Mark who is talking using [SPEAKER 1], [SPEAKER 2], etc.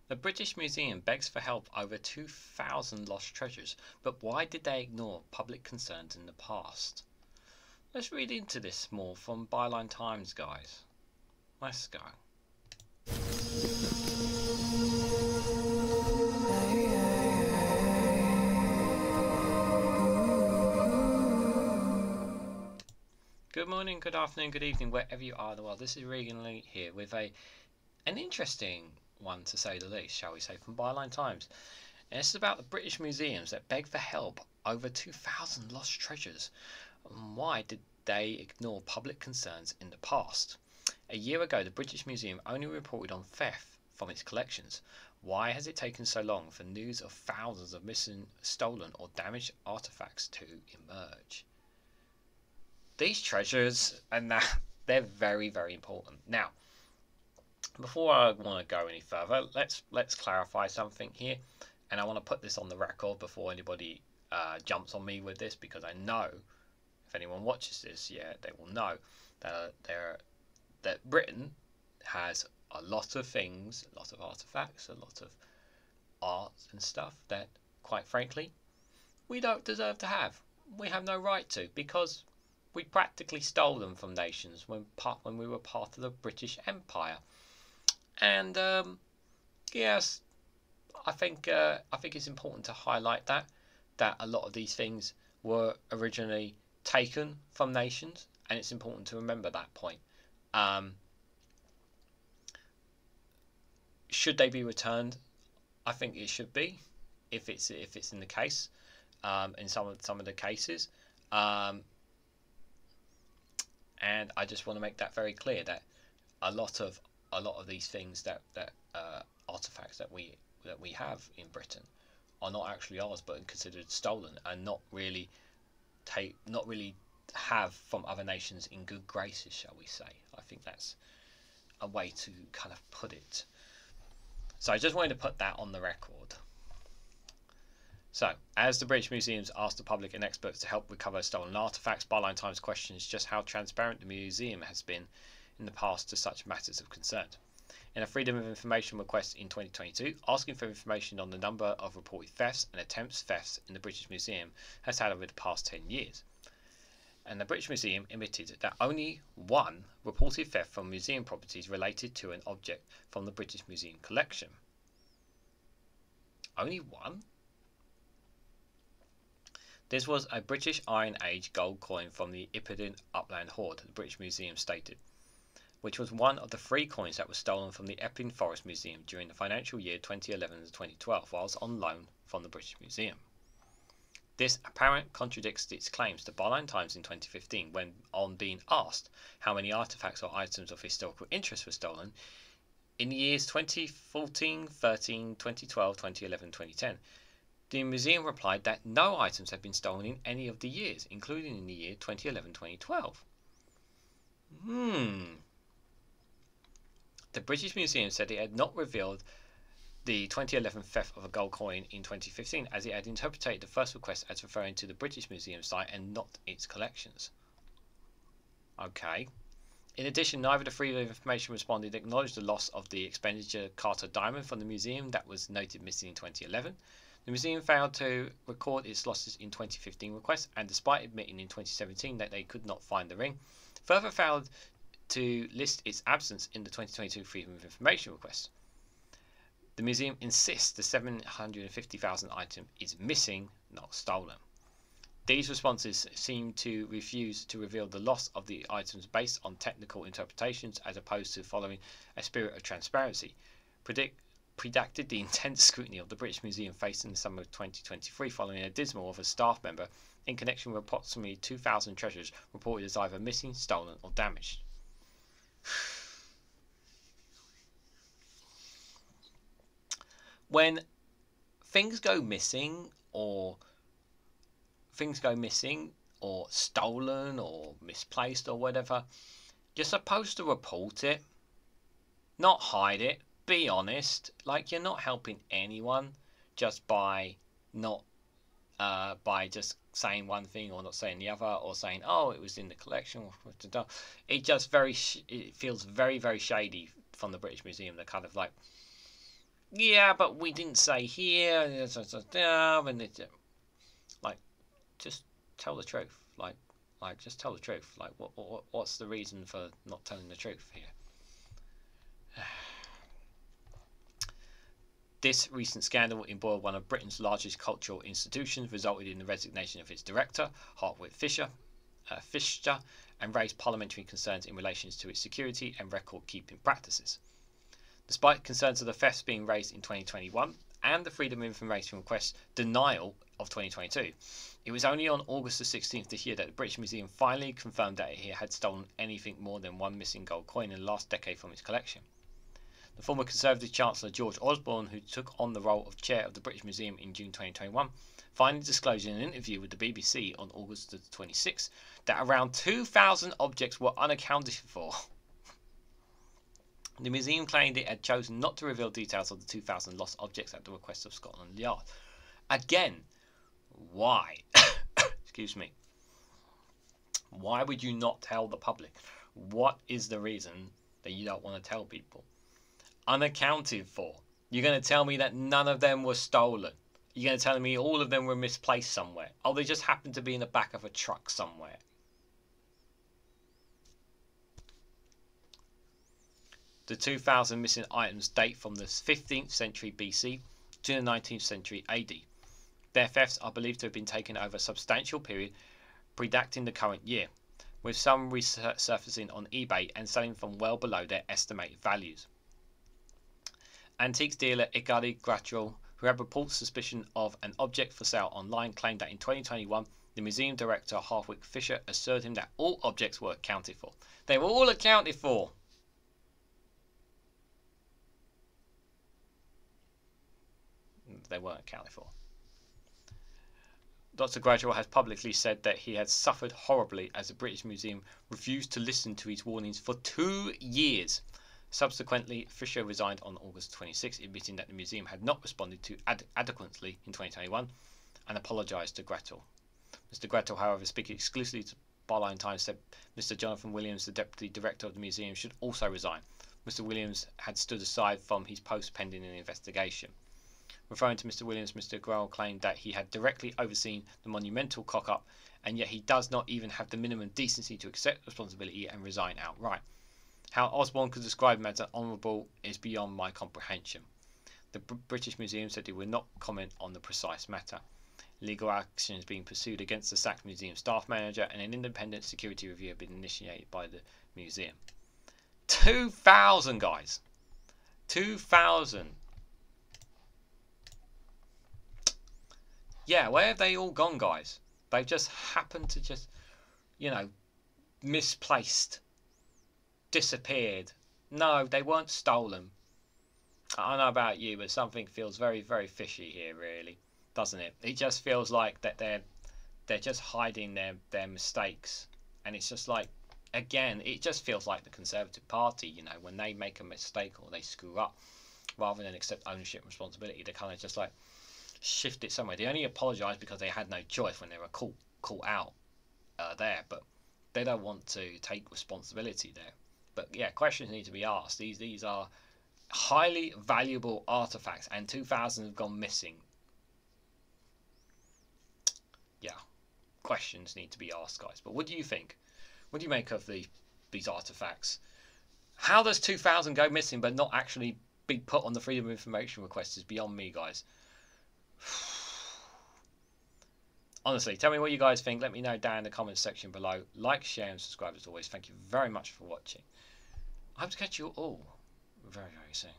[SPEAKER 1] The British Museum begs for help over 2,000 lost treasures, but why did they ignore public concerns in the past? Let's read into this more from Byline Times, guys. Let's go. Good morning, good afternoon, good evening, wherever you are in the world. This is REGANELITE here with an interesting one, to say the least, shall we say, from Byline Times. And this is about the British museums that beg for help over 2,000 lost treasures. And why did they ignore public concerns in the past? A year ago, the British Museum only reported on theft from its collections. Why has it taken so long for news of thousands of missing, stolen or damaged artefacts to emerge? These treasures, and they're very, very important. Now, before I want to go any further, let's clarify something here, and I want to put this on the record before anybody jumps on me with this, because I know if anyone watches this, they will know that Britain has a lot of things, a lot of artifacts, a lot of art and stuff that, quite frankly, we don't deserve to have. We have no right to, because we practically stole them from nations when we were part of the British Empire. And yes, I think it's important to highlight that a lot of these things were originally taken from nations, and it's important to remember that point. Should they be returned? I think it should be, if it's in the case, in some of the cases. And I just want to make that very clear, that a lot of these things that artifacts that we have in Britain are not actually ours, but considered stolen, and not really have from other nations in good graces, shall we say. I think that's a way to kind of put it. So I just wanted to put that on the record. So, as the British Museums asked the public and experts to help recover stolen artefacts, Byline Times questions just how transparent the museum has been in the past to such matters of concern. In a Freedom of Information request in 2022, asking for information on the number of reported thefts and attempts thefts in the British Museum has had over the past 10 years. And the British Museum admitted that only one reported theft from museum properties related to an object from the British Museum collection. Only one? This was a British Iron Age gold coin from the Epping Upland hoard, the British Museum stated, which was one of the 3 coins that were stolen from the Epping Forest Museum during the financial year 2011 to 2012 whilst on loan from the British Museum. This apparently contradicts its claims to Byline Times in 2015 when, on being asked how many artefacts or items of historical interest were stolen in the years 2014, 13, 2012, 2011, 2010. The museum replied that no items had been stolen in any of the years, including in the year 2011-2012. The British Museum said it had not revealed the 2011 theft of a gold coin in 2015, as it had interpreted the first request as referring to the British Museum site and not its collections. Okay. In addition, neither the Freedom of Information respondent acknowledged the loss of the expenditure Carter diamond from the museum that was noted missing in 2011. The museum failed to record its losses in 2015 request, and despite admitting in 2017 that they could not find the ring, further failed to list its absence in the 2022 Freedom of Information request. The museum insists the 750,000 item is missing, not stolen. These responses seem to refuse to reveal the loss of the items based on technical interpretations, as opposed to following a spirit of transparency. Predicted the intense scrutiny of the British Museum faced in the summer of 2023 following a dismal of a staff member in connection with approximately 2,000 treasures reported as either missing, stolen or damaged. When things go missing or stolen or misplaced or whatever, you're supposed to report it, not hide it. Be honest. Like, you're not helping anyone just by not just saying one thing or not saying the other, or saying, oh, it was in the collection. It just it feels very, very shady from the British Museum. They're kind of like, yeah, but we didn't say here, and it's like, just tell the truth. Like just tell the truth. Like, what's the reason for not telling the truth here? This recent scandal embroiled one of Britain's largest cultural institutions, resulted in the resignation of its director, Hartwig Fisher, and raised parliamentary concerns in relation to its security and record-keeping practices. Despite concerns of the thefts being raised in 2021 and the Freedom of Information Request denial of 2022, it was only on August the 16th this year that the British Museum finally confirmed that it had stolen anything more than one missing gold coin in the last decade from its collection. The former Conservative Chancellor George Osborne, who took on the role of chair of the British Museum in June 2021, finally disclosed in an interview with the BBC on August the 26th that around 2,000 objects were unaccounted for. The museum claimed it had chosen not to reveal details of the 2,000 lost objects at the request of Scotland Yard. Again, why? Excuse me. Why would you not tell the public? What is the reason that you don't want to tell people? Unaccounted for. You're going to tell me that none of them were stolen. You're going to tell me all of them were misplaced somewhere. Oh, they just happened to be in the back of a truck somewhere. The 2,000 missing items date from the 15th century BC to the 19th century AD. Their thefts are believed to have been taken over a substantial period predating the current year, with some resurfacing on eBay and selling from well below their estimated values. Antiques dealer Igari Grattrell, who had reported suspicion of an object for sale online, claimed that in 2021 the museum director Hartwig Fisher assured him that all objects were accounted for. They were all accounted for. They weren't accounted for. Dr. Grattrell has publicly said that he had suffered horribly as the British Museum refused to listen to his warnings for 2 years. Subsequently, Fisher resigned on August 26, admitting that the museum had not responded to adequately in 2021 and apologised to Grattrell. Mr. Grattrell, however, speaking exclusively to Byline Times, said Mr. Jonathan Williams, the deputy director of the museum, should also resign. Mr. Williams had stood aside from his post pending an investigation. Referring to Mr. Williams, Mr. Grattrell claimed that he had directly overseen the monumental cock-up, and yet he does not even have the minimum decency to accept responsibility and resign outright. How Osborne could describe him as honourable is beyond my comprehension. The British Museum said it would not comment on the precise matter. Legal action is being pursued against the sacked museum staff manager, and an independent security review has been initiated by the museum. 2,000, guys! 2,000! Yeah, where have they all gone, guys? They've just happened to just, misplaced. Disappeared. No, they weren't stolen. I don't know about you, but something feels very, very fishy here, really, doesn't it? It just feels like that they're just hiding their mistakes, and it's just like, again, it just feels like the Conservative Party, when they make a mistake or they screw up, rather than accept ownership and responsibility, they kind of just like shift it somewhere. They only apologise because they had no choice when they were caught out there, but they don't want to take responsibility there. But yeah, questions need to be asked. These are highly valuable artefacts, and 2,000 have gone missing. Yeah, questions need to be asked, guys. But what do you think? What do you make of these artefacts? How does 2,000 go missing but not actually be put on the Freedom of Information Request is beyond me, guys. Honestly, tell me what you guys think. Let me know down in the comments section below. Like, share, and subscribe as always. Thank you very much for watching. I hope to catch you all very, very soon.